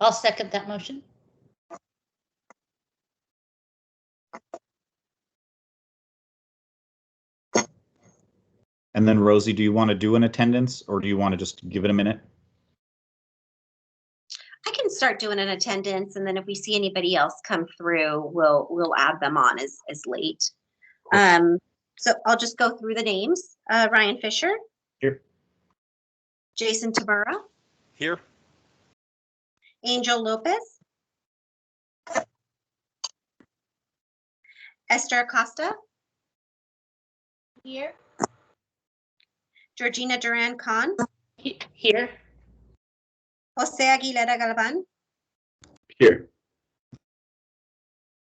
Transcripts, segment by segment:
I'll second that motion. And then Rosie, do you want to do an attendance or do you want to just give it a minute? I can start doing an attendance, and then if we see anybody else come through, we'll add them on as late. So I'll just go through the names. Ryan Fisher. Here. Jason Tamura. Here. Angel Lopez. Esther Acosta. Here. Georgina Duran Khan. Here. Jose Aguilera Galvan. Here.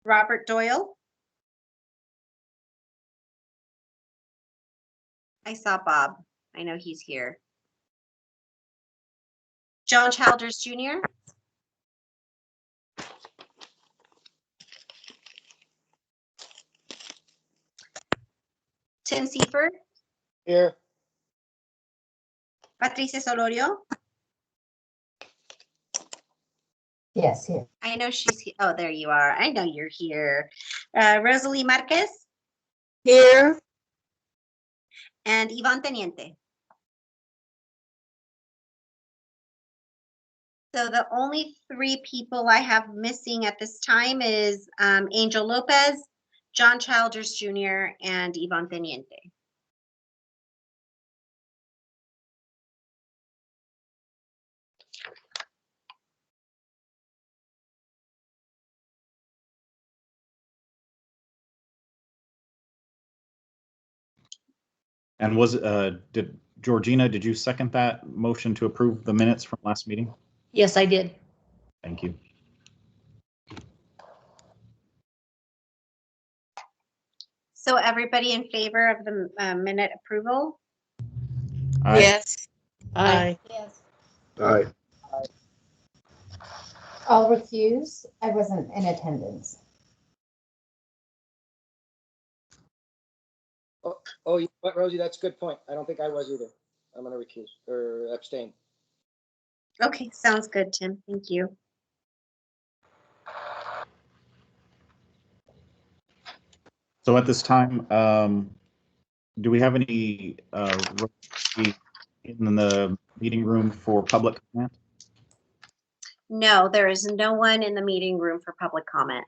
Robert Doyle. I saw Bob. I know he's here. John Childers Jr. Tim Seifert. Here. Patricia Solorio. Yes, here. I know she's here. Oh, there you are. I know you're here. Rosalie Marquez Here. and Ivan Teniente. So the only three people I have missing at this time is Angel Lopez, John Childers Jr., and Ivan Teniente. And did Georgina, did you second that motion to approve the minutes from last meeting? Yes, I did. Thank you. So everybody in favor of the minute approval? Aye. Yes. Aye. Yes. Aye. I'll recuse. I wasn't in attendance. Oh, you know what, Rosie, that's a good point. I don't think I was either. I'm gonna recuse or abstain. Okay, sounds good, Tim. Thank you. So at this time, do we have any in the meeting room for public comment? No, there is no one in the meeting room for public comment.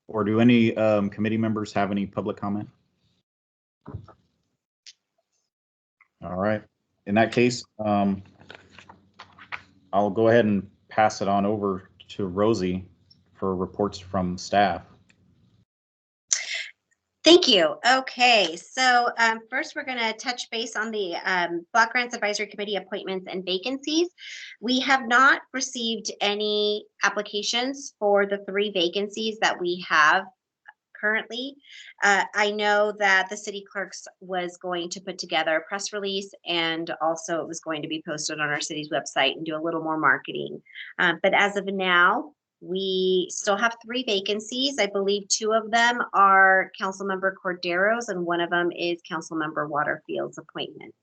Or do any committee members have any public comment? All right. In that case, I'll go ahead and pass it on over to Rosie for reports from staff. Thank you. Okay, so first we're going to touch base on the Block Grants Advisory Committee appointments and vacancies. We have not received any applications for the 3 vacancies that we have currently. I know that the city clerks was going to put together a press release, and also it was going to be posted on our city's website and do a little more marketing. But as of now, we still have 3 vacancies. I believe 2 of them are Councilmember Cordero's and one of them is Councilmember Waterfield's appointment.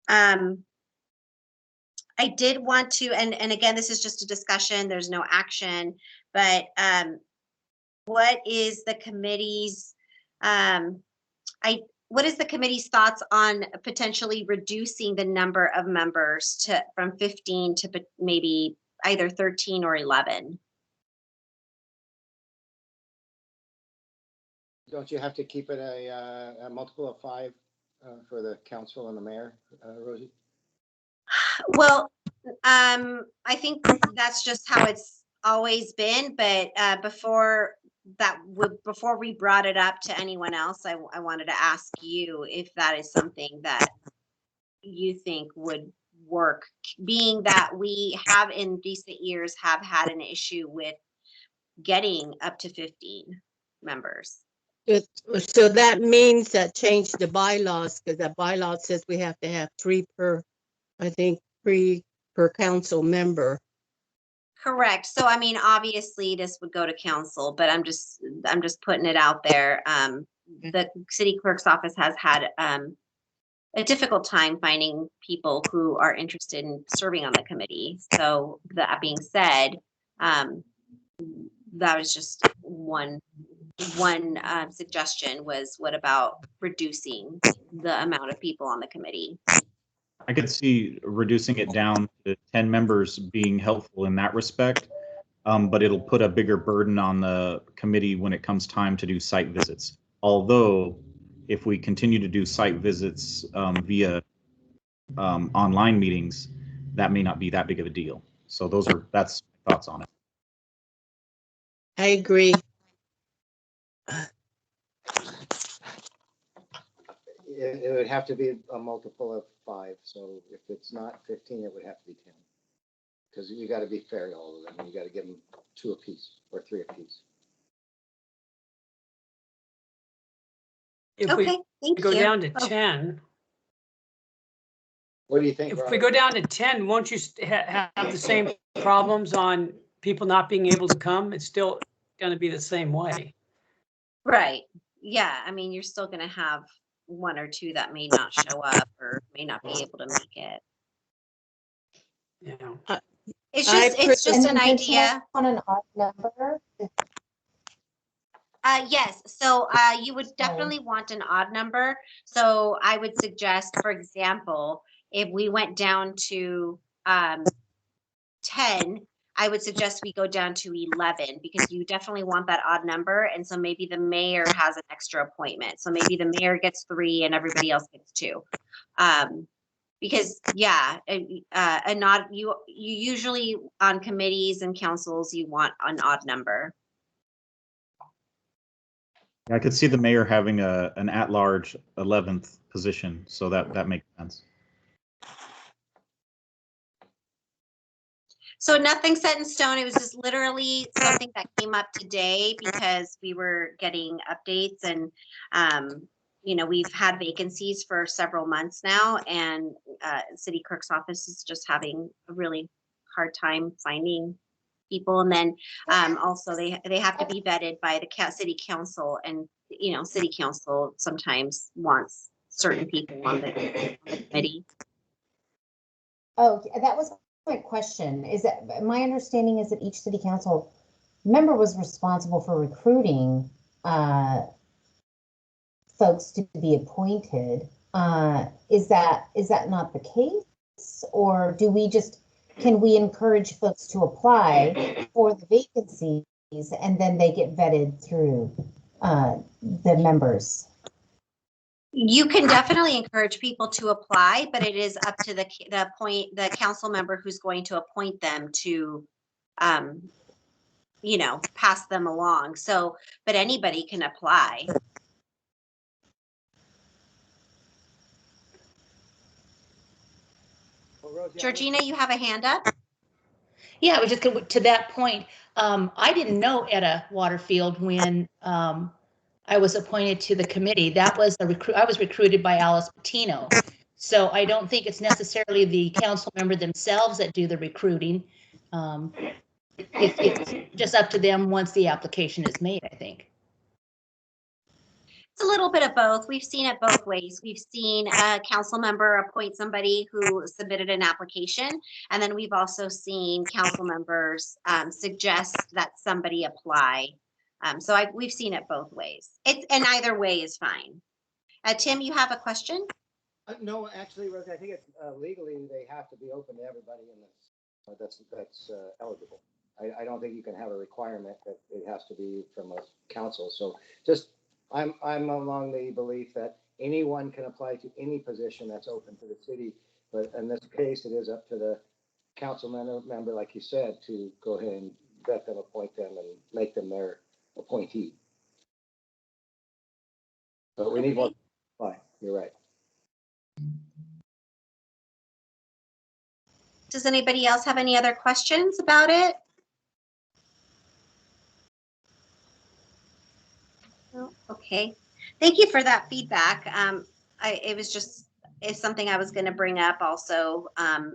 I did want to, and again, this is just a discussion, there's no action, but what is the committee's what is the committee's thoughts on potentially reducing the number of members from 15 to maybe either 13 or 11? Don't you have to keep it a multiple of 5 for the council and the mayor, Rosie? Well, I think that's just how it's always been, but before we brought it up to anyone else, I wanted to ask you if that is something that you think would work, being that we have in recent years have had an issue with getting up to 15 members. So that means that change the bylaws, because that bylaw says we have to have 3 per, I think 3 per council member. Correct. So I mean, obviously this would go to council, but I'm just putting it out there. The city clerk's office has had a difficult time finding people who are interested in serving on the committee. So that being said, That was just one suggestion was what about reducing the amount of people on the committee? I could see reducing it down to 10 members being helpful in that respect, but it'll put a bigger burden on the committee when it comes time to do site visits. Although, if we continue to do site visits via online meetings, that may not be that big of a deal. So that's thoughts on it. I agree. It would have to be a multiple of 5, so if it's not 15, it would have to be 10. Because you got to be fair to all of them, you got to give them 2 apiece or 3 apiece. If Okay, we thank go you. down to Oh, 10, What do you think, if we Robert? go down to 10, won't you have the same problems on people not being able to come? It's still going to be the same way. right. Yeah, I mean, you're still gonna have 1 or 2 that may not show up or may not be able to make it. You know, It's I just And an then did you idea. want an odd number? Yes, so you would definitely want an odd number. So I would suggest, for example, if we went down to 10, I would suggest we go down to 11 because you definitely want that odd number. And so maybe the mayor has an extra appointment. So maybe the mayor gets 3 and everybody else gets 2. Because yeah, an odd, you usually on committees and councils, you want an odd number. I could see the mayor having an at-large 11th position, so that makes sense. So nothing set in stone. It was just literally something that came up today because we were getting updates and, you know, we've had vacancies for several months now and city clerk's office is just having a really hard time finding people. And then also they have to be vetted by the city council and, you know, city council sometimes wants certain people on the committee. Oh, that was my question. Is that, my understanding is that each city council member was responsible for recruiting folks to be appointed. Is that not the case? Or do we can we encourage folks to apply for the vacancies and then they get vetted through the members? You can definitely encourage people to apply, but it is up to the council member who's going to appoint them to, you know, pass them along. So, but anybody can apply. Well, Rosie, Georgina, you have a hand up? Yeah, it was just to that point. I didn't know Etta Waterfield when I was appointed to the committee. That was I was recruited by Alice Patino. So I don't think it's necessarily the council member themselves that do the recruiting. It's just up to them once the application is made, I think. It's a little bit of both. We've seen it both ways. We've seen a council member appoint somebody who submitted an application, and then we've also seen council members suggest that somebody apply. So we've seen it both ways. And either way is fine. Tim, you have a question? No, actually, Rosie, I think it's legally they have to be open to everybody in this that's eligible. I don't think you can have a requirement that it has to be from a council. So just I'm along the belief that anyone can apply to any position that's open to the city, but in this case, it is up to the council member, like you said, to go ahead and vet them, appoint them, and make them their appointee. But we need more. Fine, you're right. Does anybody else have any other questions about it? No? Okay. Thank you for that feedback. It's something I was going to bring up also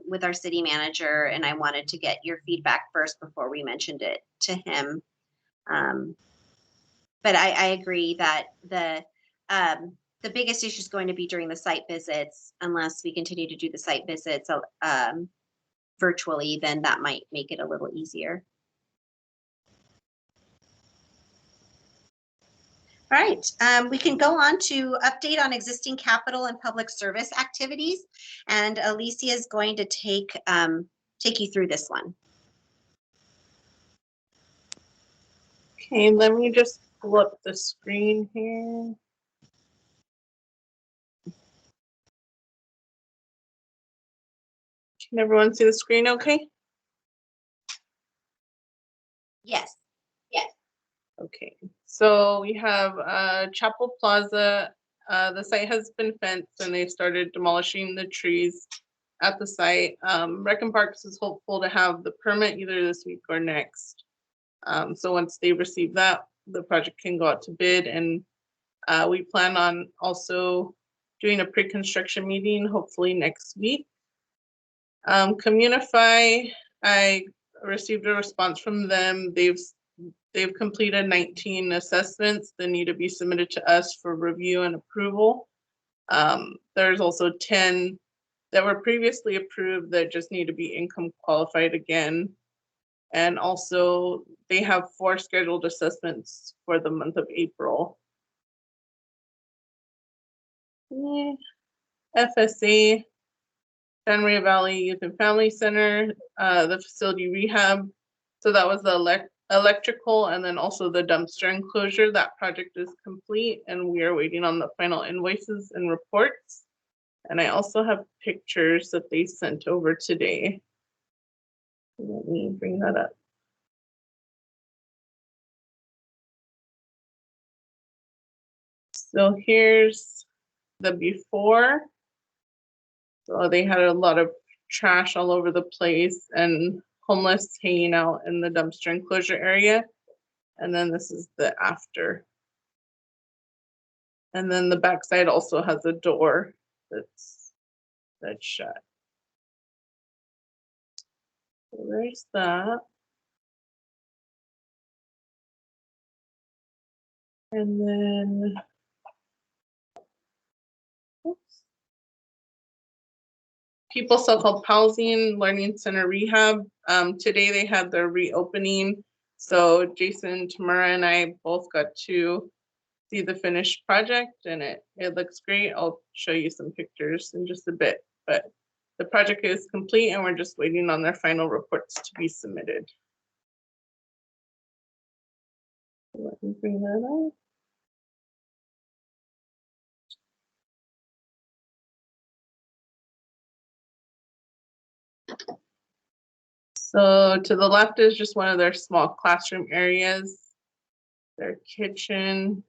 with our city manager, and I wanted to get your feedback first before we mentioned it to him. But I agree that the biggest issue is going to be during the site visits. Unless we continue to do the site visits virtually, then that might make it a little easier. right, we can go on to update on existing capital and public service activities. And Alicia is going to take you through this one. Okay, let me just pull up the screen here. Can everyone see the screen okay? Yes. Okay, so we have Chapel Plaza. The site has been fenced and they started demolishing the trees at the site. Rec and Parks is hopeful to have the permit either this week or next. So once they receive that, the project can go out to bid, and we plan on also doing a pre-construction meeting hopefully next week. Communify, I received a response from them. They've completed 19 assessments that need to be submitted to us for review and approval. There's also 10 that were previously approved that just need to be income qualified again. And also they have 4 scheduled assessments for the month of April. FSA, San Maria Valley Youth and Family Center, the facility rehab. So that was the electrical and then also the dumpster enclosure. That project is complete and we are waiting on the final invoices and reports. And I also have pictures that they sent over today. Let me bring that up. So here's the before. So they had a lot of trash all over the place and homeless hanging out in the dumpster enclosure area. And then this is the after. And then the backside also has a door that's shut. So there's that. And then, oops. People Self-Help Housing, Learning Center Rehab. Today they had their reopening. So Jason, Tamara, and I both got to see the finished project and it looks great. I'll show you some pictures in just a bit, but the project is complete and we're just waiting on their final reports to be submitted. Let me bring that up. So to the left is just one of their small classroom areas, their kitchen.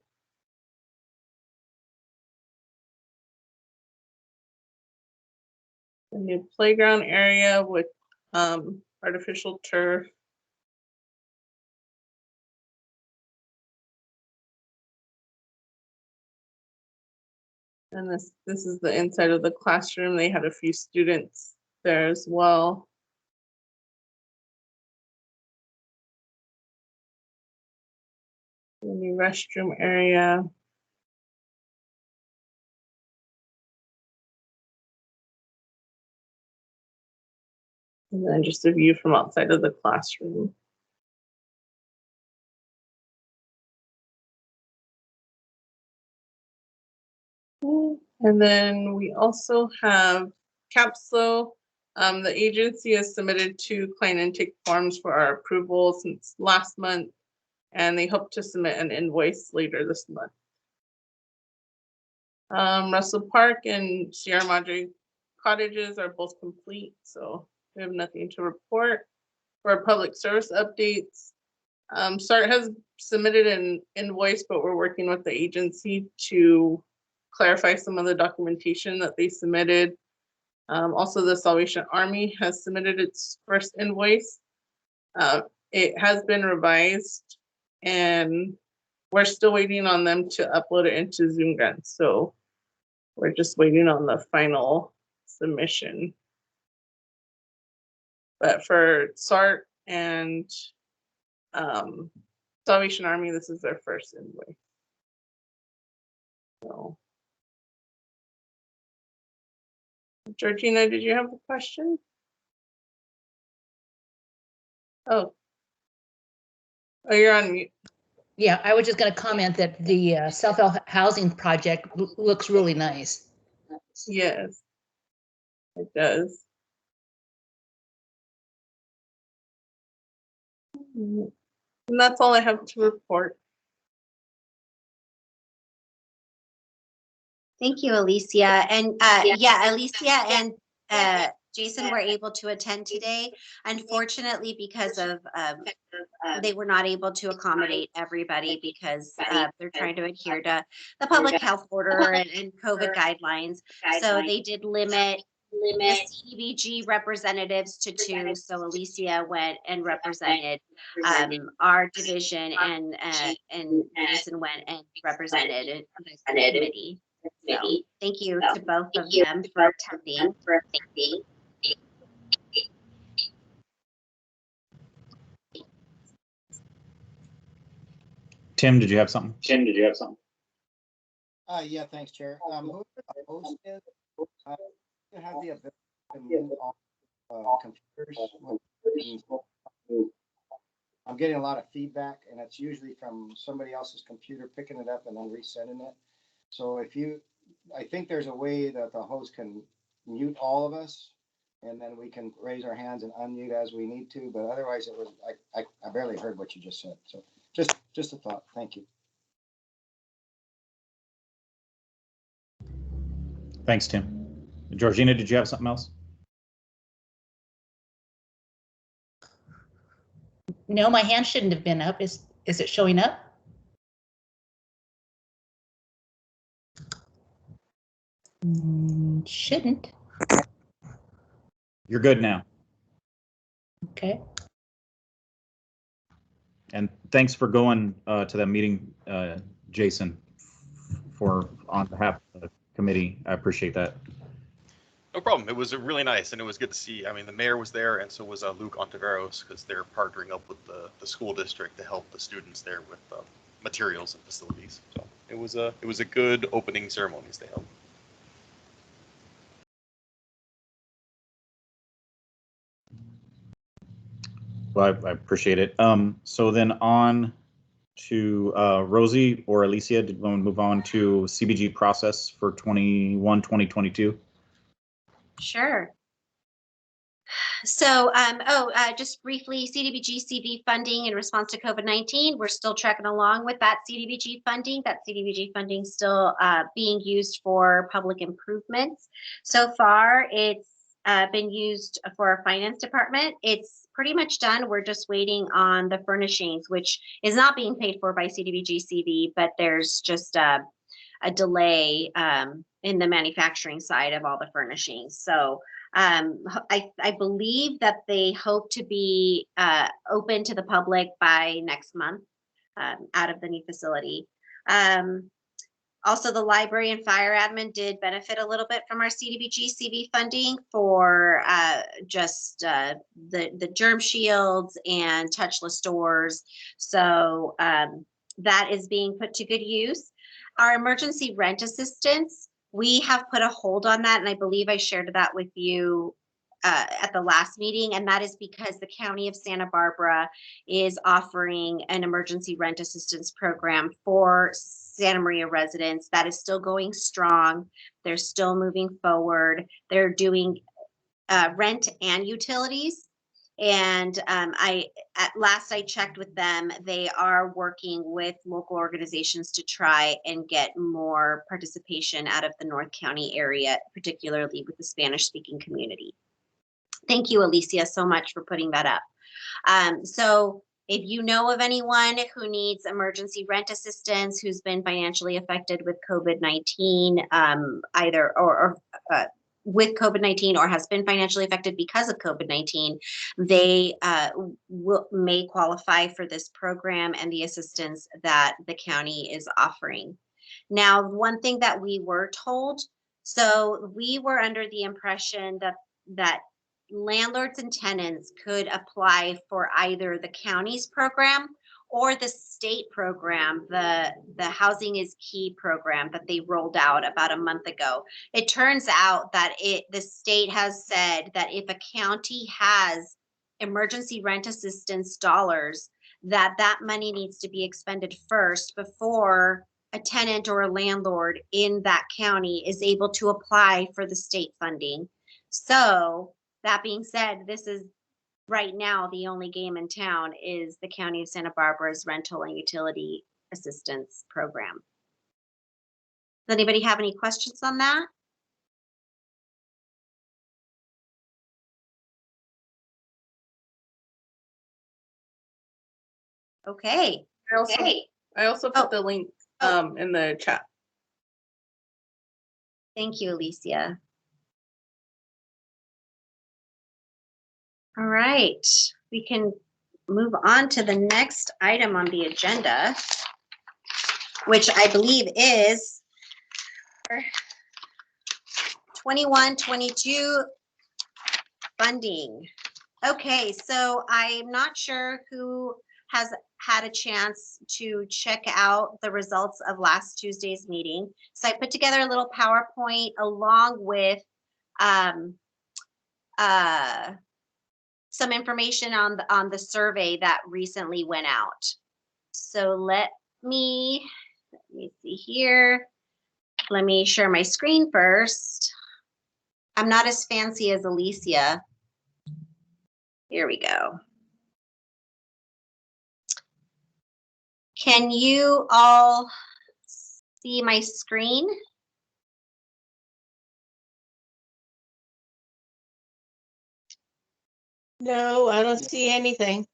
A new playground area with artificial turf. And this is the inside of the classroom. They had a few students there as well. A new restroom area. And then just a view from outside of the classroom. And then we also have CAPSLO. The agency has submitted 2 client intake forms for our approval since last month, and they hope to submit an invoice later this month. Russell Park and Sierra Madre cottages are both complete, so we have nothing to report. For our public service updates, SART has submitted an invoice, but we're working with the agency to clarify some of the documentation that they submitted. Also, the Salvation Army has submitted its first invoice. It has been revised and we're still waiting on them to upload it into Zoom Grants. So we're just waiting on the final submission. But for SART and Salvation Army, this is their first invoice. So, Georgina, did you have a question? Oh, you're on mute. Yeah, I was just going to comment that the self-help housing project looks really nice. Yes, it does. And that's all I have to report. Thank you, Alicia. And yeah, Alicia and Jason were able to attend today. Unfortunately, because of they were not able to accommodate everybody because they're trying to adhere to the public health order and COVID guidelines. So they did limit the CDBG representatives to 2. So Alicia went and represented our division, and Jason went and represented the committee. So thank you to both of them for attending. Tim, did you have something? Yeah, thanks, Chair. Whoever the host is, you have the ability to move all computers. I'm getting a lot of feedback, and it's usually from somebody else's computer picking it up and then resending it. So I think there's a way that the host can mute all of us, and then we can raise our hands and unmute as we need to. But otherwise, it was I barely heard what you just said. So just a thought. Thank you. Thanks, Tim. Georgina, did you have something else? No, my hand shouldn't have been up. Is it showing up? Shouldn't. You're good now. Okay. And thanks for going to that meeting, Jason, on behalf of the committee. I appreciate that. No problem. It was really nice, and it was good to see. I mean, the mayor was there, and so was Luke Ontiveros, because they're partnering up with the school district to help the students there with materials and facilities. So it was a good opening ceremonies they held. Well, I appreciate it. So then on to Rosie or Alicia, did we want to move on to CBG process for 2022? Sure. So, just briefly, Cdbgcv funding in response to COVID-19. We're still tracking along with that Cdbg funding. That Cdbg funding still being used for public improvements. So far, it's been used for our finance department. It's pretty much done. We're just waiting on the furnishings, which is not being paid for by Cdbgcv, but there's just a delay in the manufacturing side of all the furnishings. So I believe that they hope to be open to the public by next month out of the new facility. Also, the library and fire admin did benefit a little bit from our Cdbgcv funding for just the germ shields and touchless doors. So that is being put to good use. Our emergency rent assistance, we have put a hold on that, and I believe I shared that with you at the last meeting, and that is because the County of Santa Barbara is offering an emergency rent assistance program for Santa Maria residents. That is still going strong. They're still moving forward. They're doing rent and utilities. And at last I checked with them, they are working with local organizations to try and get more participation out of the North County area, particularly with the Spanish-speaking community. Thank you, Alicia, so much for putting that up. So if you know of anyone who needs emergency rent assistance, who's been financially affected with COVID-19, either or with COVID-19 or has been financially affected because of COVID-19, they may qualify for this program and the assistance that the county is offering. Now, one thing that we were told, so we were under the impression that landlords and tenants could apply for either the county's program or the state program, the Housing is Key program that they rolled out about a month ago. It turns out that the state has said that if a county has emergency rent assistance dollars, that money needs to be expended first before a tenant or a landlord in that county is able to apply for the state funding. So that being said, this is right now the only game in town is the County of Santa Barbara's rental and utility assistance program. Does anybody have any questions on that? Okay. I also put the link in the chat. Thank you, Alicia. All right, we can move on to the next item on the agenda, which I believe is 21-22 funding. Okay, so I'm not sure who has had a chance to check out the results of last Tuesday's meeting. So I put together a little PowerPoint along with some information on the survey that recently went out. So let me see here. Let me share my screen first. I'm not as fancy as Alicia. Here we go. Can you all see my screen? No, I don't see anything.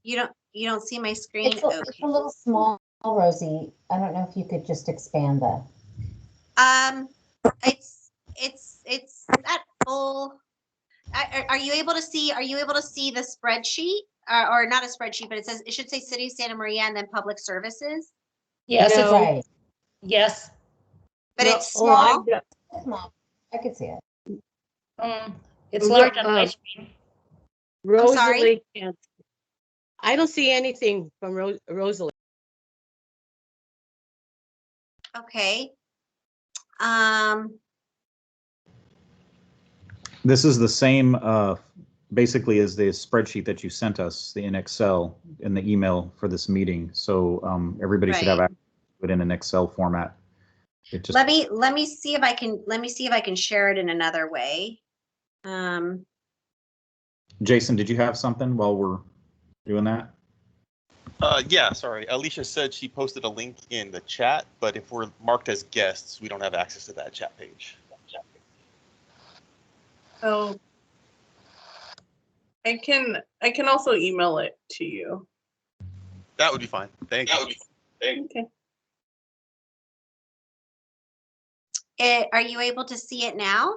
You don't see my screen? It's a little small, Rosie. I don't know if you could just expand that. It's at full. Are you able to see? Are you able to see the spreadsheet, or not a spreadsheet, but it should say City of Santa Maria and then Public Services. Yes, No. it's Right. yes. But No, it's oh, I small. don't- Small. I could see it. It's large on my Uh, screen. Rosalie can't. I don't see anything from Rosalie. Okay. This is the same, basically, as the spreadsheet that you sent us in Excel in the email for this meeting. So everybody should have Right. access to it in an Excel format. It just, let me see if I can share it in another way. Jason, did you have something while we're doing that? Yeah, sorry. Alicia said she posted a link in the chat, but if we're marked as guests, we don't have access to that chat page. Oh, I can also email it to you. That would be fine. Thank you. Okay. Are you able to see it now?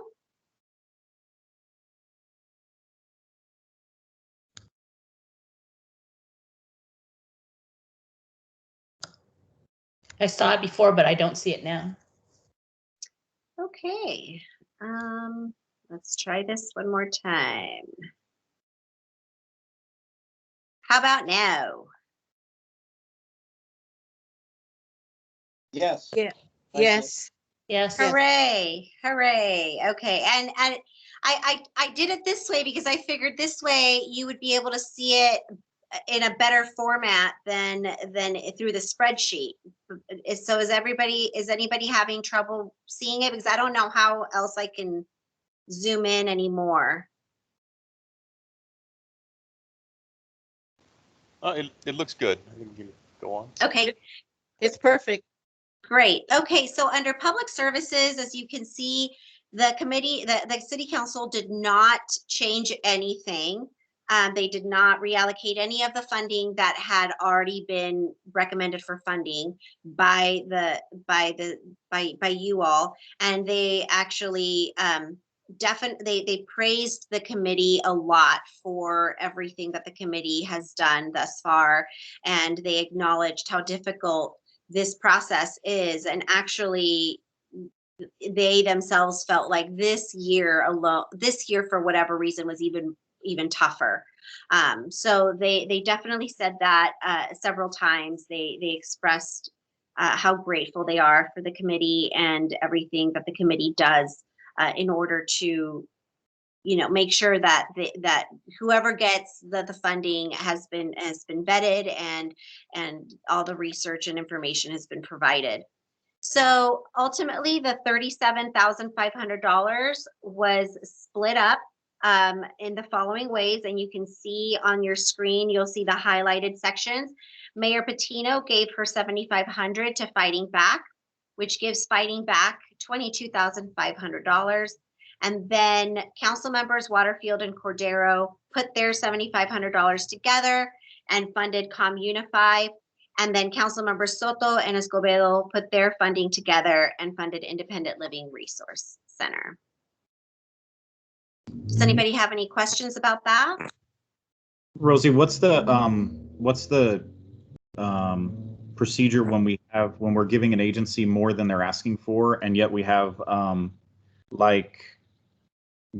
I saw it before, but I don't see it now. Okay. Let's try this one more time. How about now? Yes. Yeah. Yes. Yes. Hooray, hooray. Okay, and I did it this way because I figured this way you would be able to see it in a better format than through the spreadsheet. So is anybody having trouble seeing it? Because I don't know how else I can zoom in anymore. It looks good. I think you can go on. Okay. It's perfect. Great. Okay, so under public services, as you can see, the committee, the city council did not change anything. They did not reallocate any of the funding that had already been recommended for funding by you all, and they actually they praised the committee a lot for everything that the committee has done thus far, and they acknowledged how difficult this process is, and actually they themselves felt like this year for whatever reason was even tougher. So they definitely said that several times. They expressed how grateful they are for the committee and everything that the committee does in order to make sure that that whoever gets the funding has been vetted and all the research and information has been provided. So ultimately, the $37,500 was split up in the following ways, and you can see on your screen, you'll see the highlighted sections. Mayor Patino gave her $7,500 to Fighting Back, which gives Fighting Back $22,500. And then council members Waterfield and Cordero put their $7,500 together and funded ComUnify. And then council members Soto and Escobedo put their funding together and funded Independent Living Resource Center. Does anybody have any questions about that? Rosie, what's the procedure when we're giving an agency more than they're asking for, and yet we have like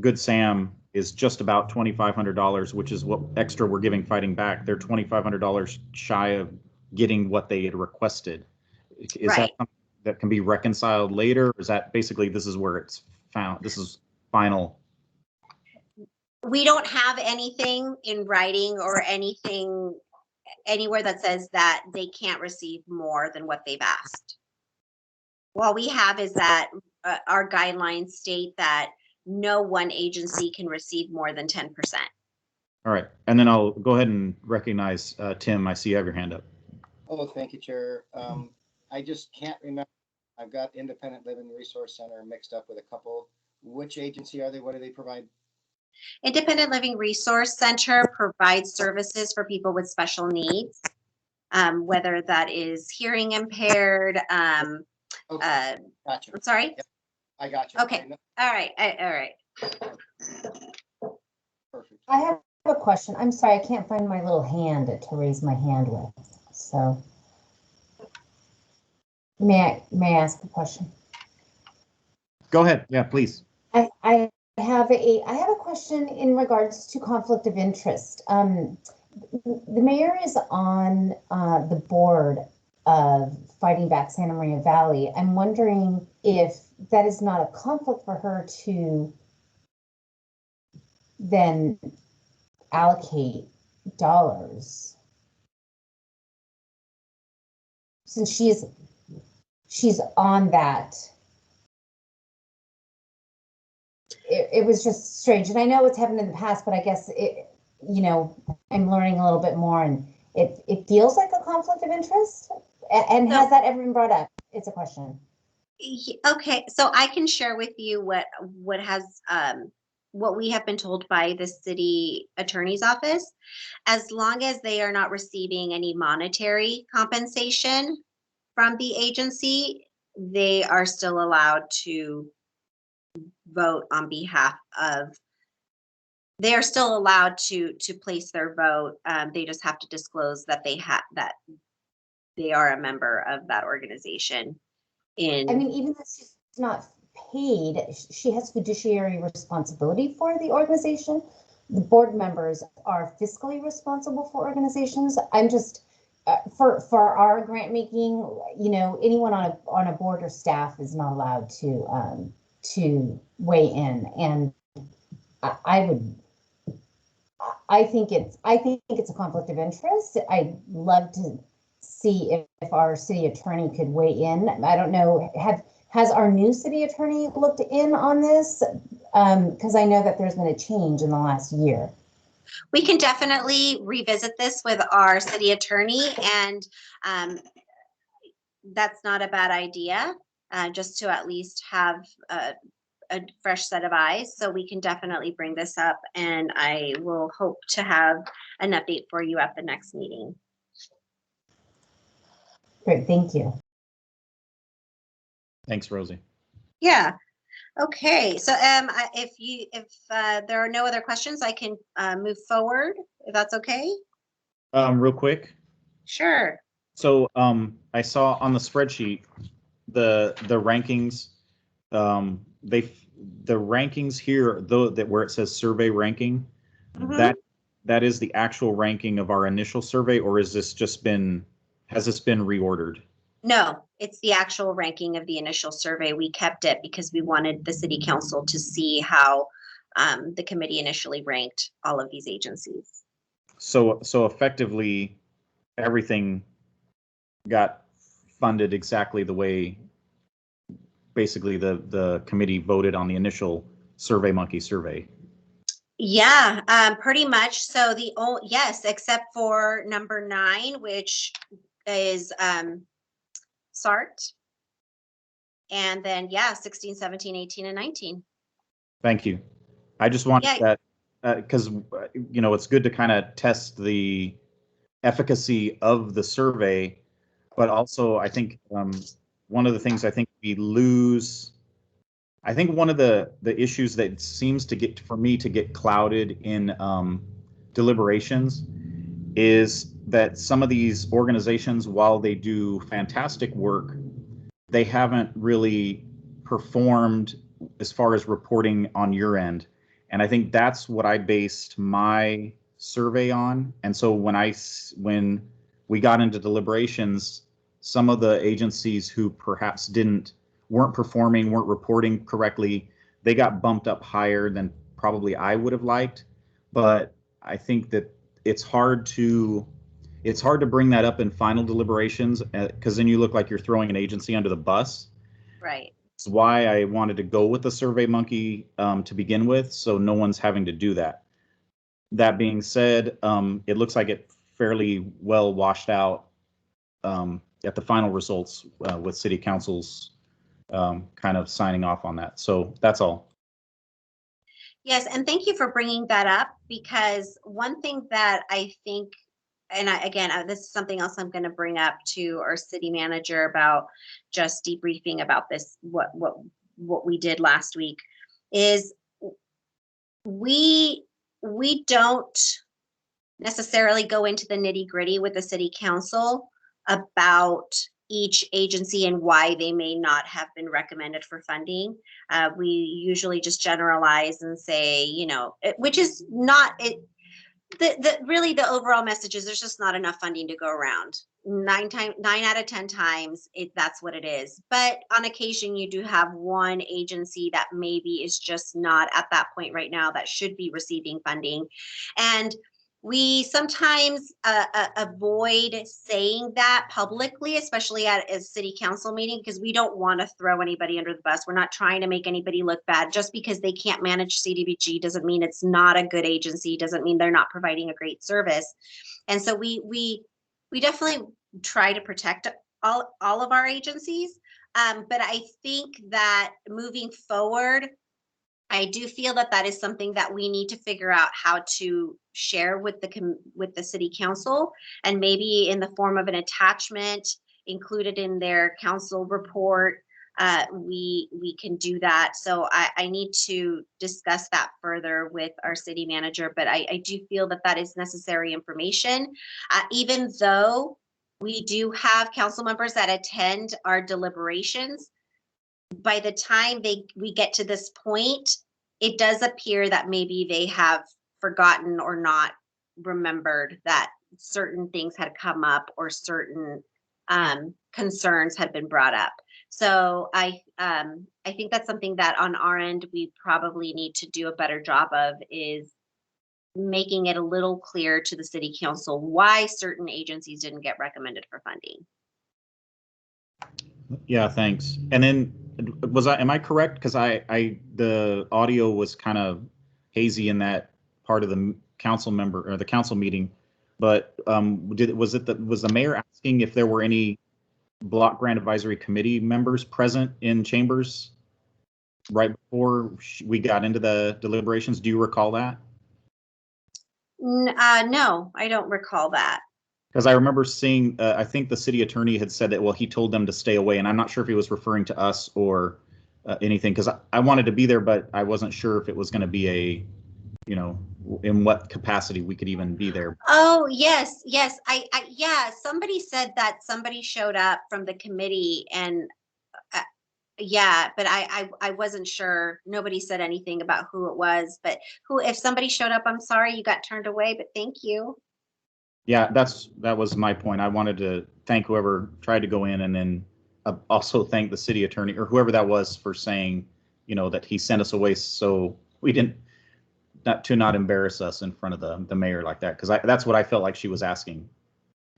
Good Sam is just about $2,500, which is what extra we're giving Fighting Back. They're $2,500 shy of getting what they had requested. Is Right. that something that can be reconciled later? Or is that basically this is where it's found? This is final. We don't have anything in writing or anything anywhere that says that they can't receive more than what they've asked. All we have is that our guidelines state that no one agency can receive more than 10%. All right, and then I'll go ahead and recognize Tim. I see you have your hand up. Oh, thank you, Chair. I just can't remember. I've got Independent Living Resource Center mixed up with a couple. Which agency are they? What do they provide? Independent Living Resource Center provides services for people with special needs, whether that is hearing impaired. Okay, gotcha. I'm sorry? Yep, I got you. Okay. All right. All right. Perfect. I have a question. I'm sorry, I can't find my little hand to raise my hand with. So may I ask a question? Go ahead. Yeah, please. I have a question in regards to conflict of interest. The mayor is on the board of Fighting Back Santa Maria Valley. I'm wondering if that is not a conflict for her to then allocate dollars, since she's on that. It was just strange, and I know it's happened in the past, but I guess I'm learning a little bit more, and it feels like a conflict of interest. And has that ever been brought up? It's a question. Okay, so I can share with you what we have been told by the city attorney's office. As long as they are not receiving any monetary compensation from the agency, they are still allowed to vote on behalf of. They are still allowed to place their vote. They just have to disclose that they are a member of that organization. I mean, even though she's not paid, she has fiduciary responsibility for the organization. The board members are fiscally responsible for organizations. I'm just for our grant making. Anyone on a board or staff is not allowed to weigh in, and I think it's a conflict of interest. I'd love to see if our city attorney could weigh in. I don't know, has our new city attorney looked in on this? Because I know that there's been a change in the last year. We can definitely revisit this with our city attorney, and that's not a bad idea, just to at least have a fresh set of eyes. So we can definitely bring this up, and I will hope to have an update for you at the next meeting. Great, thank you. Thanks, Rosie. Yeah. Okay. So if there are no other questions, I can move forward, if that's okay. Real quick. Sure. So I saw on the spreadsheet the rankings. The rankings here, though, that where it says survey ranking, that is the actual ranking of our initial survey, or has this been reordered? No, it's the actual ranking of the initial survey. We kept it because we wanted the city council to see how the committee initially ranked all of these agencies. So effectively, everything got funded exactly the way basically the committee voted on the initial SurveyMonkey survey. Yeah, pretty much. So yes, except for number 9, which is SART. And then, yeah, 16, 17, 18, and 19. Thank you. I just wanted Yeah. that because, you know, it's good to kind of test the efficacy of the survey, but also I think one of the things I think we lose, I think one of the issues that seems to get, for me, to get clouded in deliberations is that some of these organizations, while they do fantastic work, they haven't really performed as far as reporting on your end. And I think that's what I based my survey on. And so when we got into deliberations, some of the agencies who perhaps weren't performing, weren't reporting correctly, they got bumped up higher than probably I would have liked. But I think that it's hard to bring that up in final deliberations because then you look like you're throwing an agency under the bus. Right. That's why I wanted to go with the SurveyMonkey to begin with, so no one's having to do that. That being said, it looks like it fairly well washed out at the final results with City Council's kind of signing off on that. So that's all. Yes, and thank you for bringing that up, because one thing that I think, and this is something else I'm going to bring up to our city manager about just debriefing about this, what we did last week, is we don't necessarily go into the nitty-gritty with the city council about each agency and why they may not have been recommended for funding. We usually just generalize and say, you know, which is not it. Really the overall message is there's just not enough funding to go around. 9 out of 10 times that's what it is. But on occasion you do have one agency that maybe is just not at that point right now that should be receiving funding. And we sometimes avoid saying that publicly, especially at a city council meeting, because we don't want to throw anybody under the bus. We're not trying to make anybody look bad. Just because they can't manage CDBG doesn't mean it's not a good agency, doesn't mean they're not providing a great service. And so we definitely try to protect all of our agencies. But I think that moving forward, I do feel that is something that we need to figure out how to share with the city council, and maybe in the form of an attachment included in their council report. We can do that. So I need to discuss that further with our city manager, but I do feel that is necessary information. Even though we do have council members that attend our deliberations, by the time we get to this point, it does appear that maybe they have forgotten or not remembered that certain things had come up or certain concerns had been brought up. So I think that's something that on our end we probably need to do a better job of, is making it a little clear to the city council why certain agencies didn't get recommended for funding. Yeah, thanks. And then am I correct? Because the audio was kind of hazy in that part of the council meeting, but was the mayor asking if there were any block grant advisory committee members present in chambers right before we got into the deliberations? Do you recall that? No, I don't recall that. Because I remember seeing, I think the city attorney had said that, well, he told them to stay away, and I'm not sure if he was referring to us or anything, because I wanted to be there, but I wasn't sure if it was going to be a, you know, in what capacity we could even be there. Oh, yes. Yeah, somebody said that somebody showed up from the committee, and yeah, but I wasn't sure. Nobody said anything about who it was, but if somebody showed up, I'm sorry you got turned away, but thank you. Yeah, that was my point. I wanted to thank whoever tried to go in, and then also thank the city attorney or whoever that was for saying, you know, that he sent us away so we didn't not embarrass us in front of the mayor like that, because that's what I felt like she was asking.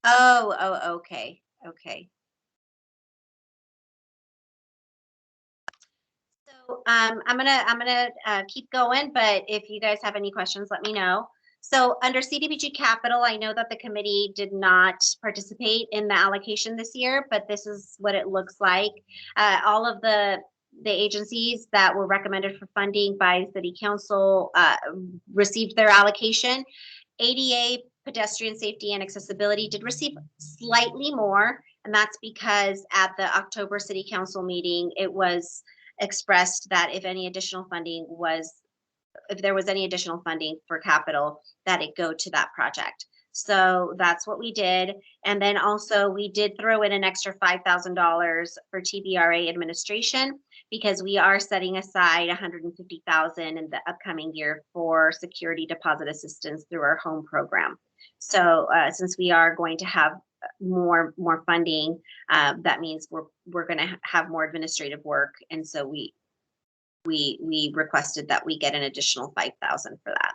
Oh, okay, okay. So I'm gonna keep going, but if you guys have any questions, let me know. So under CDBG Capital, I know that the committee did not participate in the allocation this year, but this is what it looks like. All of the agencies that were recommended for funding by City Council received their allocation. ADA, pedestrian safety and accessibility, did receive slightly more, and that's because at the October City Council meeting, it was expressed that if there was any additional funding for capital, that it go to that project. So that's what we did. And then also we did throw in an extra $5,000 for TBRA administration, because we are setting aside $150,000 in the upcoming year for security deposit assistance through our home program. So since we are going to have more funding, that means we're going to have more administrative work, and so we requested that we get an additional $5,000 for that.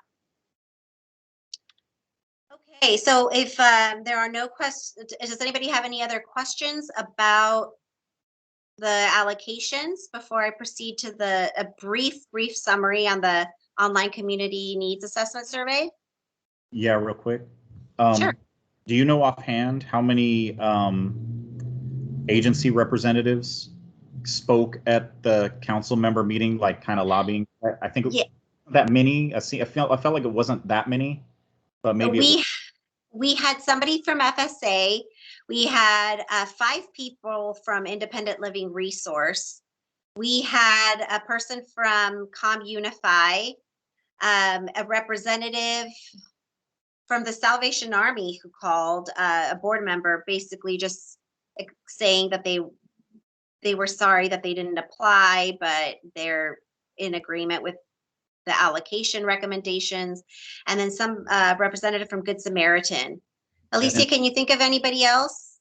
Okay, so if there are no questions, does anybody have any other questions about the allocations before I proceed to a brief summary on the online community needs assessment survey? Yeah, real quick. Sure. Do you know offhand how many agency representatives spoke at the council member meeting, like kind of lobbying? I think that many. I felt like it wasn't that many, but maybe we had somebody from FSA. We had 5 people from Independent Living Resource. We had a person from ComUnify, a representative from the Salvation Army who called, a board member, basically just saying that they were sorry that they didn't apply, but they're in agreement with the allocation recommendations. And then some representative from Good Samaritan. Alicia, can you think of anybody else?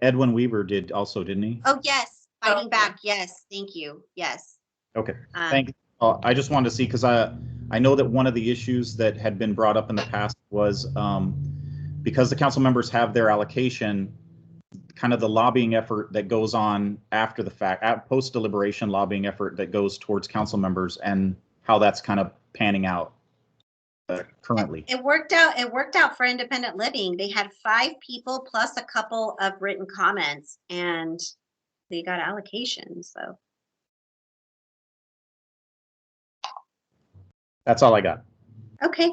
Edwin Weaver did also, didn't he? Oh, yes. Fighting Back. Yes. Thank you. Yes. Okay. Thank you. I just wanted to see, because I know that one of the issues that had been brought up in the past was because the council members have their allocation, kind of the lobbying effort that goes on after the fact, post deliberation lobbying effort that goes towards council members, and how that's kind of panning out currently. It worked out for Independent Living. They had 5 people plus a couple of written comments, and they got allocations. So that's all I got. okay.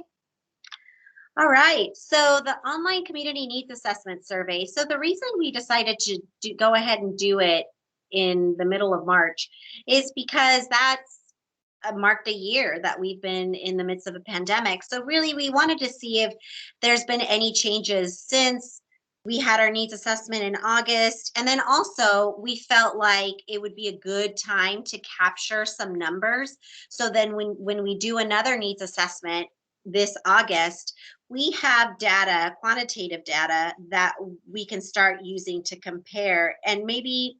All right. So the online community needs assessment survey. So the reason we decided to go ahead and do it in the middle of March is because that's marked a year that we've been in the midst of a pandemic. So really, we wanted to see if there's been any changes since we had our needs assessment in August. And then also we felt like it would be a good time to capture some numbers. So then when we do another needs assessment this August, we have data, quantitative data, that we can start using to compare and maybe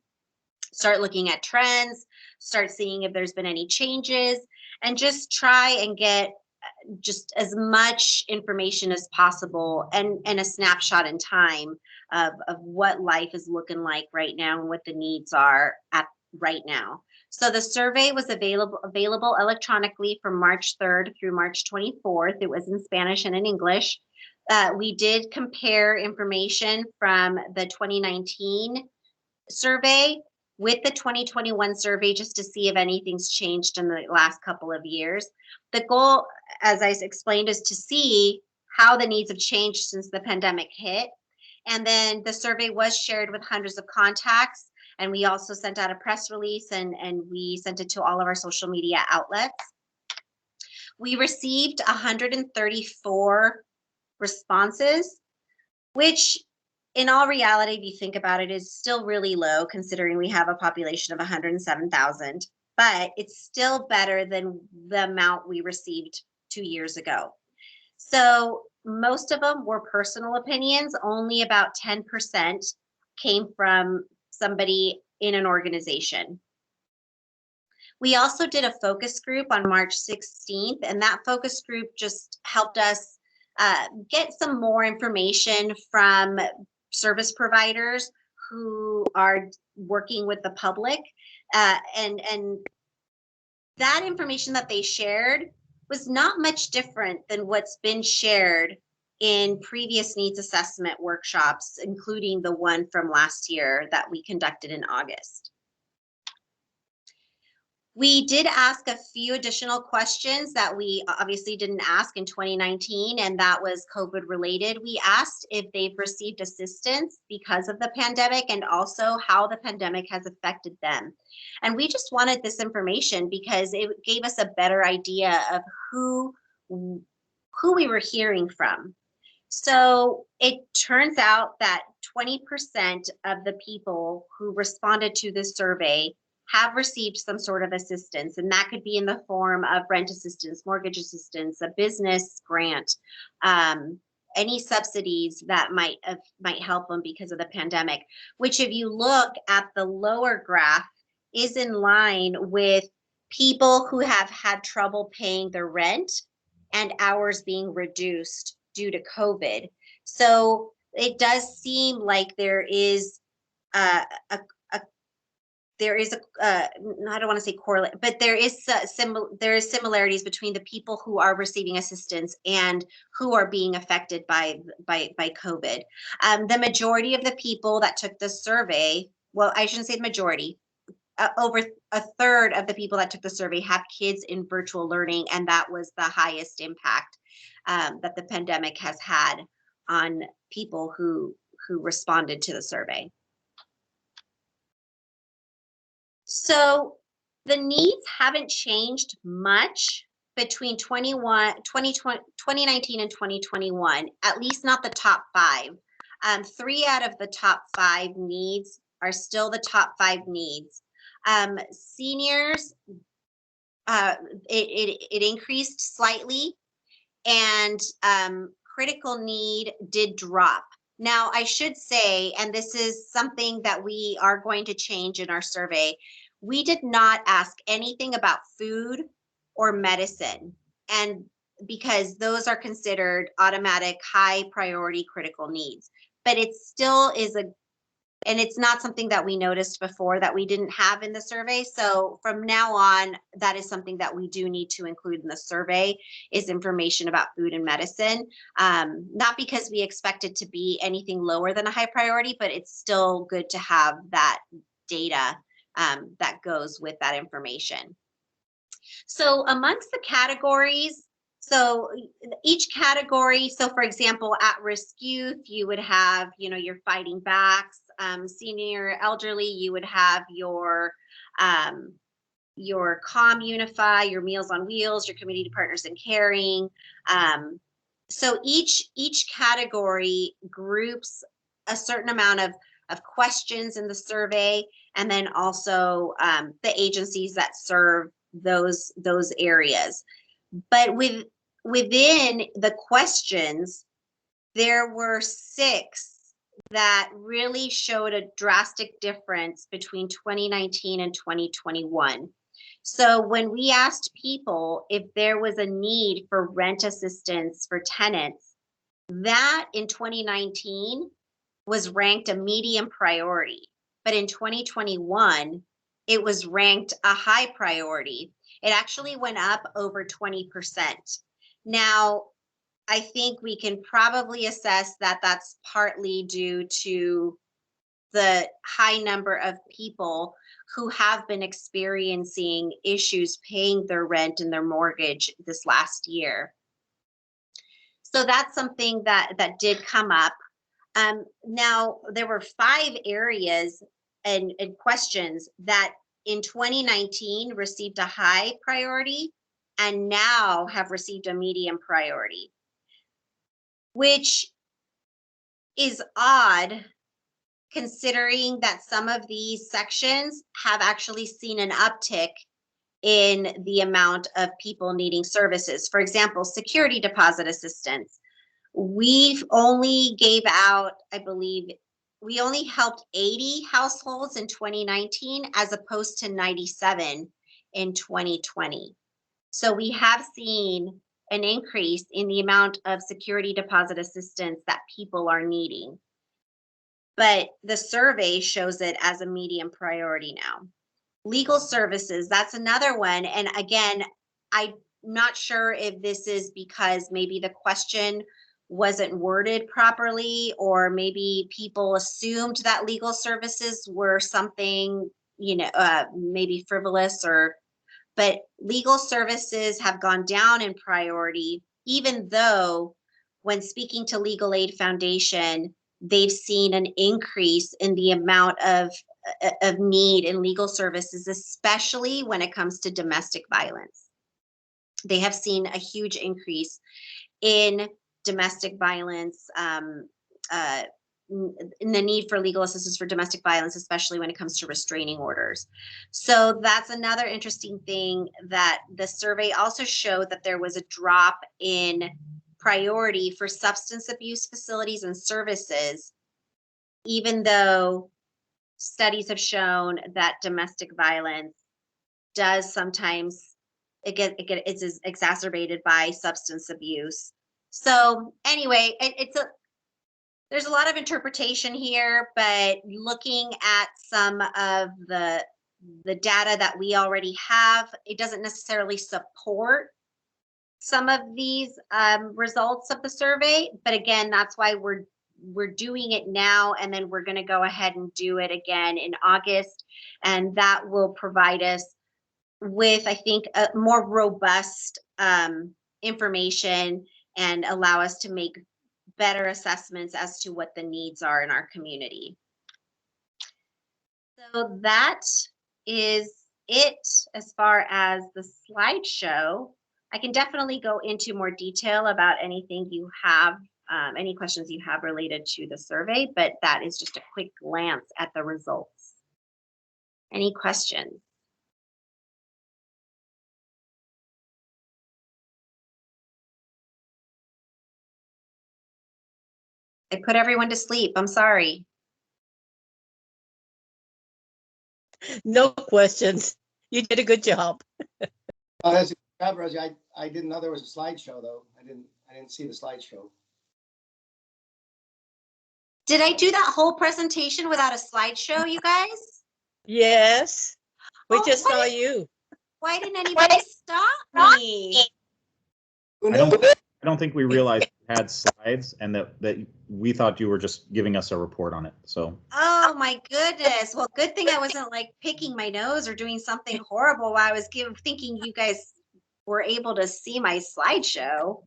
start looking at trends, start seeing if there's been any changes, and just try and get just as much information as possible and a snapshot in time of what life is looking like right now and what the needs are at right now. So the survey was available electronically from March 3rd through March 24th. It was in Spanish and in English. We did compare information from the 2019 survey with the 2021 survey just to see if anything's changed in the last couple of years. The goal, as I explained, is to see how the needs have changed since the pandemic hit. And then the survey was shared with hundreds of contacts. And we also sent out a press release and we sent it to all of our social media outlets. We received 134 responses, which in all reality, if you think about it, is still really low considering we have a population of 107,000, but it's still better than the amount we received 2 years ago. So most of them were personal opinions. Only about 10% came from somebody in an organization. We also did a focus group on March 16th, and that focus group just helped us get some more information from service providers who are working with the public. And that information that they shared was not much different than what's been shared in previous needs assessment workshops, including the one from last year that we conducted in August. We did ask a few additional questions that we obviously didn't ask in 2019, and that was COVID related. We asked if they've received assistance because of the pandemic and also how the pandemic has affected them. And we just wanted this information because it gave us a better idea of who we were hearing from. So it turns out that 20% of the people who responded to this survey have received some sort of assistance, and that could be in the form of rent assistance, mortgage assistance, a business grant, any subsidies that might help them because of the pandemic, which if you look at the lower graph is in line with people who have had trouble paying their rent and hours being reduced due to COVID. So it does seem like there is I don't want to say correlate, but there is similarities between the people who are receiving assistance and who are being affected by COVID. The majority of the people that took the survey, well, I shouldn't say the majority, over a third of the people that took the survey have kids in virtual learning, and that was the highest impact that the pandemic has had on people who responded to the survey. So the needs haven't changed much between 2019 and 2021, at least not the top 5. 3 out of the top 5 needs are still the top 5 needs. Seniors, it increased slightly, and critical need did drop. Now, I should say, and this is something that we are going to change in our survey, we did not ask anything about food or medicine, and because those are considered automatic high priority critical needs. But it still is and it's not something that we noticed before that we didn't have in the survey. So from now on, that is something that we do need to include in the survey, is information about food and medicine. Not because we expect it to be anything lower than a high priority, but it's still good to have that data that goes with that information. So amongst the categories, so each category, so for example, at-risk youth, you would have, your fighting backs. Senior elderly, you would have your COM Unify, your Meals on Wheels, your Community Partners in Caring. So each category groups a certain amount of questions in the survey, and then also the agencies that serve those areas. But within the questions, there were 6 that really showed a drastic difference between 2019 and 2021. So when we asked people if there was a need for rent assistance for tenants, that in 2019 was ranked a medium priority. But in 2021, it was ranked a high priority. It actually went up over 20%. Now, I think we can probably assess that that's partly due to the high number of people who have been experiencing issues paying their rent and their mortgage this last year. So that's something that did come up. Now, there were 5 areas and questions that in 2019 received a high priority and now have received a medium priority, which is odd considering that some of these sections have actually seen an uptick in the amount of people needing services. For example, security deposit assistance. We've only gave out, I believe, we only helped 80 households in 2019 as opposed to 97 in 2020. So we have seen an increase in the amount of security deposit assistance that people are needing. But the survey shows it as a medium priority now. Legal services, that's another one. And again, I'm not sure if this is because maybe the question wasn't worded properly, or maybe people assumed that legal services were something, maybe frivolous, but legal services have gone down in priority, even though when speaking to Legal Aid Foundation, they've seen an increase in the amount of need in legal services, especially when it comes to domestic violence. They have seen a huge increase in domestic violence, in the need for legal assistance for domestic violence, especially when it comes to restraining orders. So that's another interesting thing, that the survey also showed that there was a drop in priority for substance abuse facilities and services, even though studies have shown that domestic violence does sometimes, it's exacerbated by substance abuse. So anyway, there's a lot of interpretation here, but looking at some of the data that we already have, it doesn't necessarily support some of these results of the survey. But again, that's why we're doing it now, and then we're going to go ahead and do it again in August, and that will provide us with, I think, a more robust information and allow us to make better assessments as to what the needs are in our community. So that is it as far as the slideshow. I can definitely go into more detail about anything you have, any questions you have related to the survey, but that is just a quick glance at the results. Any questions? I put everyone to sleep. I'm sorry. No questions. You did a good job. Oh, that's a good job, Rosie. I didn't know there was a slideshow though. I didn't see the slideshow. Did I do that whole presentation without a slideshow, you guys? Yes, we Oh, just what saw is- you. Why didn't anybody stop me? I don't think we realized you had slides, and that we thought you were just giving us a report on it. So Oh my goodness. Well, good thing I wasn't like picking my nose or doing something horrible while I was thinking you guys were able to see my slideshow.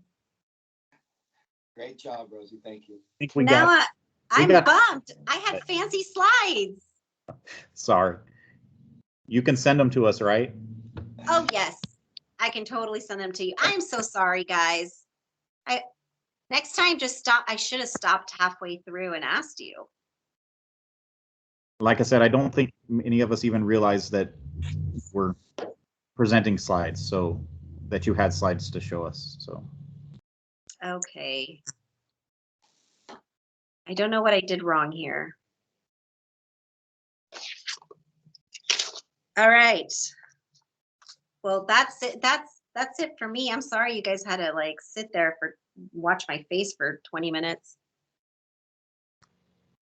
Great job, Rosie. Thank you. I think we Now got. I'm got- bummed. I had fancy slides. Sorry. You can send them to us, right? Oh yes, I can totally send them to you. I'm so sorry, guys. Next time just stop. I should have stopped halfway through and asked you. Like I said, I don't think any of us even realized that we're presenting slides, so that you had slides to show us. So Okay. I don't know what I did wrong here. All right. Well, that's it. That's it for me. I'm sorry you guys had to like sit there for watch my face for 20 minutes.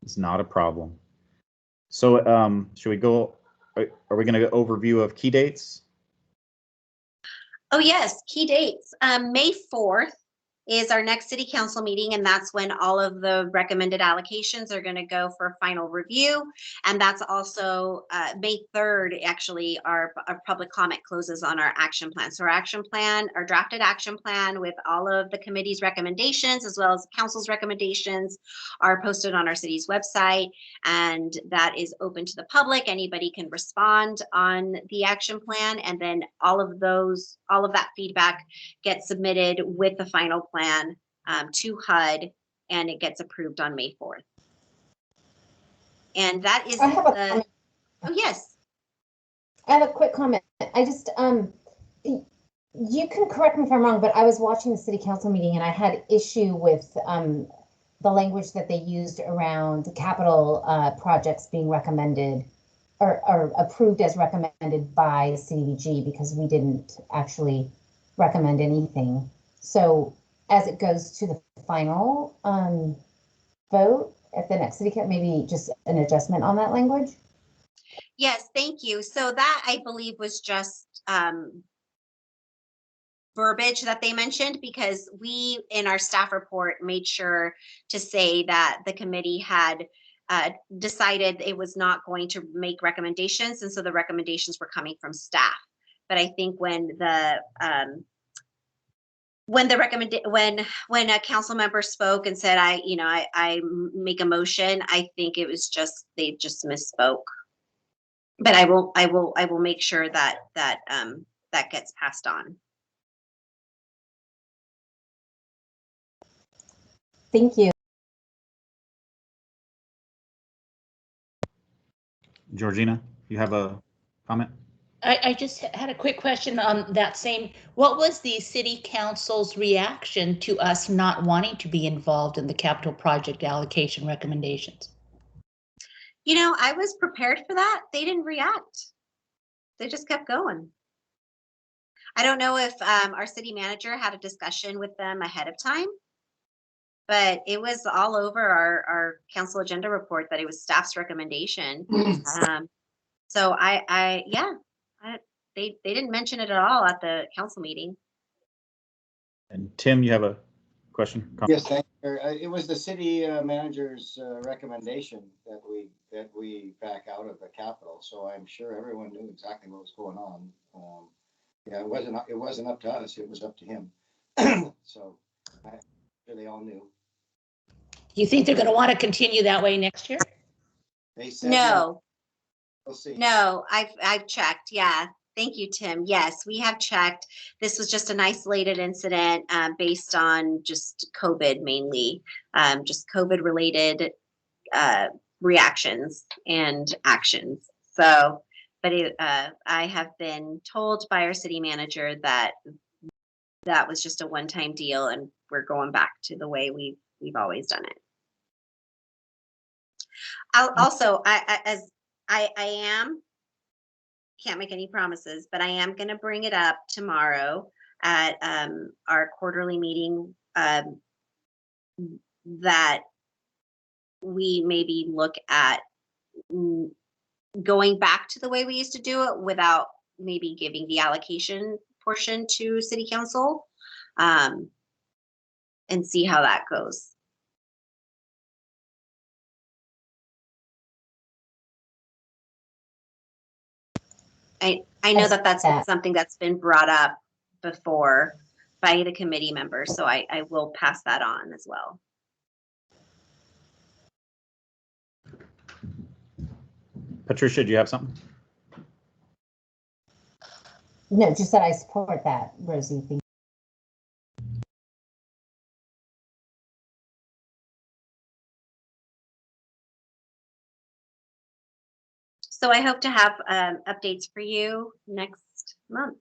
it's not a problem. So should we go? Are we going to go overview of key dates? Oh yes, key dates. May 4th is our next city council meeting, and that's when all of the recommended allocations are going to go for final review. And that's also May 3rd, actually, our public comment closes on our action plan. So our action plan, our drafted action plan with all of the committee's recommendations, as well as council's recommendations, are posted on our city's website, and that is open to the public. Anybody can respond on the action plan, and then all of that feedback gets submitted with the final plan to HUD, and it gets approved on May 4th. And that is I have a comment. oh yes. I have a quick comment. I just, you can correct me if I'm wrong, but I was watching the city council meeting and I had issue with the language that they used around capital projects being recommended are approved as recommended by CDBG, because we didn't actually recommend anything. So as it goes to the final vote at the next city council, maybe just an adjustment on that language. Yes, thank you. So that, I believe, was just verbiage that they mentioned, because we, in our staff report, made sure to say that the committee had decided it was not going to make recommendations, and so the recommendations were coming from staff. But I think when a council member spoke and said, I make a motion, I think it was just, they just misspoke. But I will make sure that that gets passed on. Thank you. Georgina, you have a comment? I just had a quick question on that same, what was the city council's reaction to us not wanting to be involved in the capital project allocation recommendations? I was prepared for that. They didn't react. They just kept going. I don't know if our city manager had a discussion with them ahead of time, but it was all over our council agenda report that it was staff's recommendation. So they didn't mention it at all at the council meeting. And Tim, you have a question? Yes, thank you. It was the city manager's recommendation that we back out of the capital. So I'm sure everyone knew exactly what was going on. Yeah, it wasn't up to us. It was up to him. So I'm sure they all knew. You think they're going to want to continue that way next year? They said No. We'll see. No, I've checked. Yeah. Thank you, Tim. Yes, we have checked. This was just an isolated incident based on just COVID mainly, just COVID related reactions and actions. So, but I have been told by our city manager that that was just a one-time deal, and we're going back to the way we've always done it. I am, can't make any promises, but I am going to bring it up tomorrow at our quarterly meeting, that we maybe look at going back to the way we used to do it without maybe giving the allocation portion to city council, and see how that goes. I know that that's something that's been brought up before by the committee members, so I will pass that on as well. Patricia, do you have something? No, just that I support that, Rosie. Thank you. So I hope to have updates for you next month,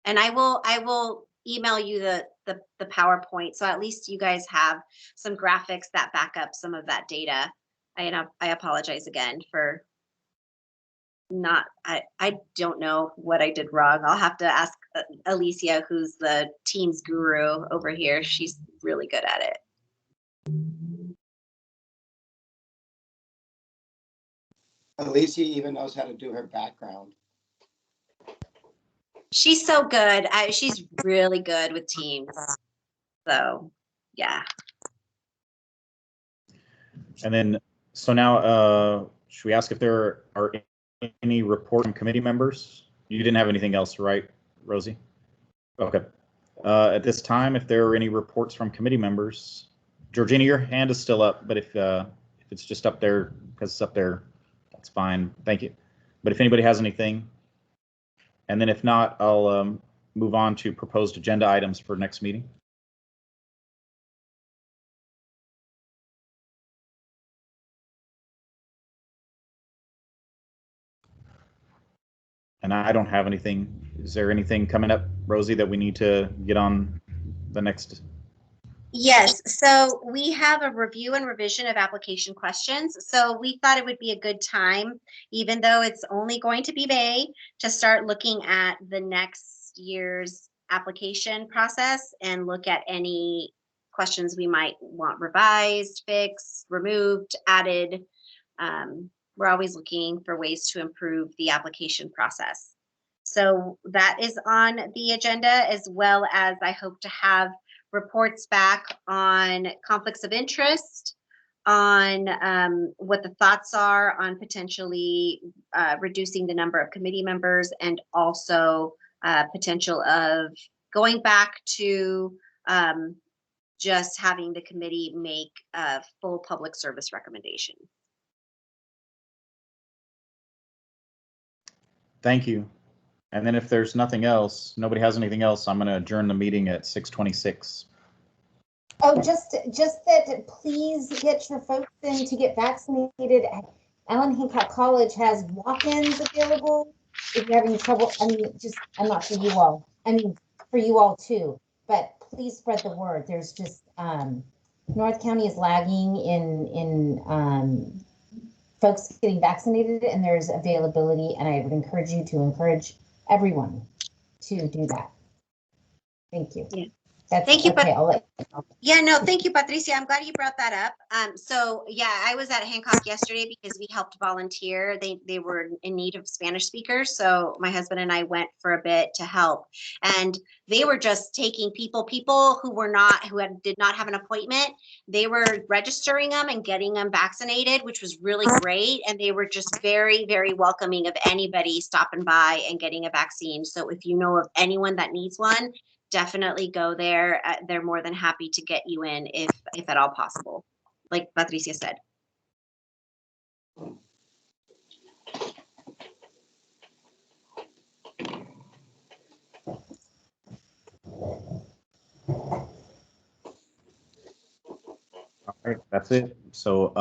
and I will email you the PowerPoint, so at least you guys have some graphics that back up some of that data. I apologize again for not, I don't know what I did wrong. I'll have to ask Alicia, who's the Teams guru over here. She's really good at it. Alicia even knows how to do her background. She's so good. She's really good with Teams. So, yeah. And then, so now, should we ask if there are any report from committee members? You didn't have anything else, right, Rosie? Okay. At this time, if there are any reports from committee members, Georgina, your hand is still up, but if it's just up there because it's up there, that's fine. Thank you. But if anybody has anything, and then if not, I'll move on to proposed agenda items for next meeting. And I don't have anything. Is there anything coming up, Rosie, that we need to get on the next Yes, so we have a review and revision of application questions. So we thought it would be a good time, even though it's only going to be May, to start looking at the next year's application process and look at any questions we might want revised, fixed, removed, added. We're always looking for ways to improve the application process. So that is on the agenda, as well as I hope to have reports back on conflicts of interest, on what the thoughts are on potentially reducing the number of committee members, and also potential of going back to just having the committee make a full public service recommendation. Thank you. And then if there's nothing else, nobody has anything else, I'm going to adjourn the meeting at 6:26. Oh, just that, please get your folks in to get vaccinated. Allen Hancock College has walk-ins available. If you're having trouble, I mean, I'm not for you all. I mean, for you all too, but please spread the word. There's just, North County is lagging in folks getting vaccinated, and there's availability, and I would encourage you to encourage everyone to do that. Thank you. Yeah. That's Thank you, okay. I'll let Yeah, no, thank you, Patricia. I'm glad you brought that up. So yeah, I was at Hancock yesterday because we helped volunteer. They were in need of Spanish speakers, so my husband and I went for a bit to help. And they were just taking people who did not have an appointment. They were registering them and getting them vaccinated, which was really great. And they were just very, very welcoming of anybody stopping by and getting a vaccine. So if you know of anyone that needs one, definitely go there. They're more than happy to get you in if at all possible, like Patricia said. All right, that's it. So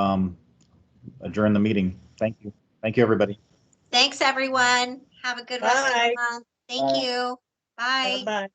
adjourn the meeting. Thank you. Thank you, everybody. Thanks, everyone. Have a good rest of Bye. the month. Thank you. Bye. Bye-bye.